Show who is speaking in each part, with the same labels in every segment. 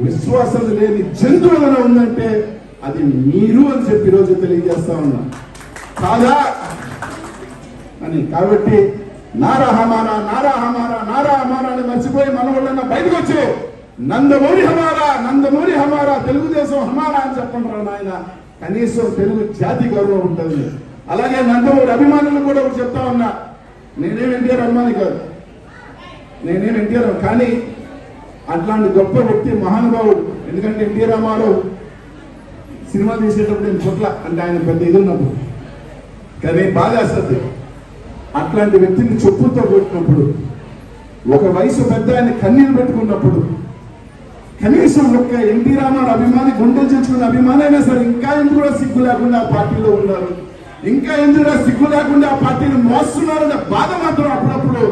Speaker 1: విశ్వాసం లేని జంతువు ఏదైనా ఉందంటే అది మీరు అని చెప్పి ఈరోజు తెలియజేస్తా ఉన్నా కాదా అని. కాబట్టి నారా హమారా నారా హమారా నారా హమారా అని మర్చిపోయి మన వాళ్ళన్నా బయటకు వచ్చి నందమూరి హమారా తెలుగుదేశం హమారా అని చెప్పండి రా నాయన. కనీసం తెలుగు జాతి గౌరవం ఉంటుంది. అలాగే నందమూరి అభిమానులు కూడా చెప్తా ఉన్నా, నేనేం ఎన్టీఆర్ అభిమాని కాదు, నేనేం ఎన్టీఆర్, కానీ అట్లాంటి గొప్ప వ్యక్తి మహానుభావుడు. ఎందుకంటే ఎన్టీ రామారావు సినిమా తీసేటప్పుడు నేను చుట్ల అంటే ఆయన పెద్ద ఇది ఉన్నప్పుడు, కానీ బాధ వేస్తుంది. అట్లాంటి వ్యక్తిని చెప్పుతో కొట్టినప్పుడు, ఒక వయసు పెద్ద ఆయన కన్నీళ్ళు పెట్టుకున్నప్పుడు, కనీసం ఒక్క ఎన్టీ రామారావు అభిమాని గుండెలు చేర్చుకున్న అభిమాని అయినా సరే ఇంకా ఎందుకు సిగ్గు లేకుండా ఆ పార్టీలో ఉన్నారు, ఇంకా ఎందుకు సిగ్గు లేకుండా ఆ పార్టీని మోస్తున్నారనే బాధ మాత్రం అప్పుడప్పుడు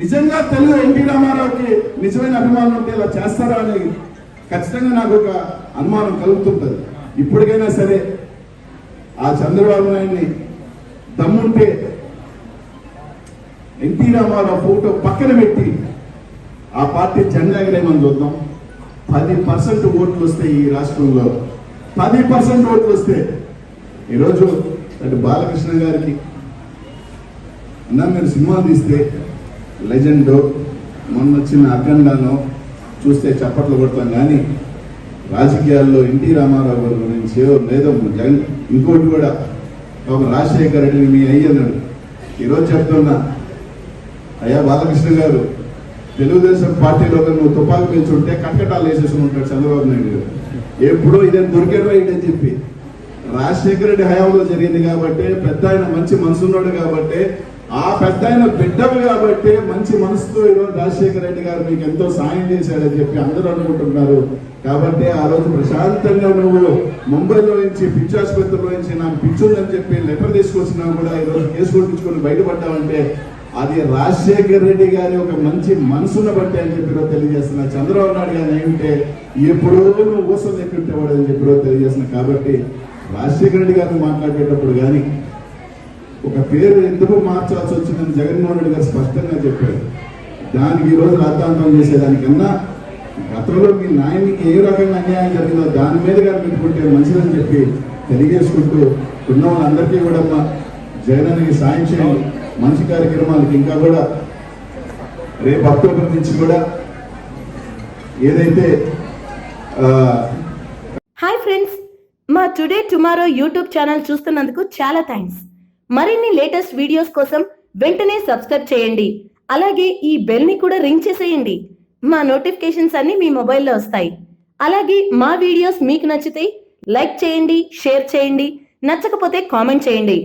Speaker 1: నిజంగా తెలుగు ఎన్టీ రామారావుకి నిజమైన అభిమానులు ఉంటే ఇలా చేస్తారా అని ఖచ్చితంగా నాకు ఒక అనుమానం కలుగుతుంటుంది. ఇప్పటికైనా సరే ఆ చంద్రబాబు నాయుడిని దమ్ముంటే ఎన్టీ రామారావు ఫోటో పక్కన పెట్టి ఆ పార్టీ జెండా ఎగరేమని చూద్దాం. 10% ఓట్లు వస్తే ఈ రాష్ట్రంలో 10% ఓట్లు వస్తే ఈరోజు అటు బాలకృష్ణ గారికి అన్నా మీరు సినిమా తీస్తే లెజెండ్ మొన్న వచ్చిన అఖండాను చూస్తే చప్పట్లు కొడతాం, కానీ రాజకీయాల్లో ఎన్టీ రామారావు గారి గురించి లేదో జగన్ ఇంకోటి కూడా ఒక రాజశేఖర రెడ్డిని మీ అయ్యన్నాడు. ఈరోజు చెప్తున్నా, అయ్యా బాలకృష్ణ గారు తెలుగుదేశం పార్టీలో నువ్వు తుపాకు పెంచుంటే కటకటాలు వేసేసుకుని ఉంటాడు చంద్రబాబు నాయుడు గారు. ఎప్పుడో ఇదే దొరికేది రైట్ అని చెప్పి రాజశేఖర రెడ్డి హయాంలో జరిగింది కాబట్టి, పెద్ద ఆయన మంచి మనసున్నాడు కాబట్టి, ఆ పెద్ద ఆయన బిడ్డలు కాబట్టి మంచి మనసుతో ఈరోజు రాజశేఖర రెడ్డి గారు మీకు ఎంతో సాయం చేశాడని చెప్పి అందరూ అనుకుంటున్నారు. కాబట్టి ఆ రోజు ప్రశాంతంగా నువ్వు ముంబైలో నుంచి పిచ్చి ఆసుపత్రిలో నుంచి నాకు పిచ్చుందని చెప్పి లెటర్ తీసుకొచ్చినా కూడా ఈరోజు కేసు కొట్టించుకొని బయటపడ్డామంటే అది రాజశేఖర రెడ్డి గారి ఒక మంచి మనసును బట్టి అని చెప్పి తెలియజేస్తున్నా. చంద్రబాబు నాయుడు గారు ఏమిటే ఎప్పుడో నువ్వు ఊసం లెక్కుంటేవాడు అని చెప్పి తెలియజేస్తున్నా. కాబట్టి రాజశేఖర రెడ్డి గారిని మాట్లాడేటప్పుడు కానీ ఒక పేరు ఎందుకు మార్చాల్సి వచ్చిందని జగన్మోహన్ రెడ్డి గారు స్పష్టంగా చెప్పారు. దానికి ఈరోజు రాద్ధాంతం చేసేదానికన్నా గతంలో మీ నాయనికి ఏ రకంగా అన్యాయం జరిగిందో దాని మీద కానీ పెట్టుకుంటే మంచిదని చెప్పి తెలియజేసుకుంటూ ఉన్న వాళ్ళందరికీ కూడా జగనానికి సాయం చేయండి. మంచి కార్యక్రమాలకి ఇంకా కూడా రేపు అక్టోబర్ నుంచి కూడా ఏదైతే
Speaker 2: హాయ్ ఫ్రెండ్స్, మా టుడే టుమారో యూట్యూబ్ ఛానల్ చూస్తున్నందుకు చాలా థ్యాంక్స్. మరిన్ని లేటెస్ట్ వీడియోస్ కోసం వెంటనే సబ్స్క్రైబ్ చేయండి. అలాగే ఈ బెల్ ని కూడా రింగ్ చేసేయండి. మా నోటిఫికేషన్స్ అన్ని మీ మొబైల్లో వస్తాయి. అలాగే మా వీడియోస్ మీకు నచ్చితే లైక్ చేయండి, షేర్ చేయండి, నచ్చకపోతే కామెంట్ చేయండి.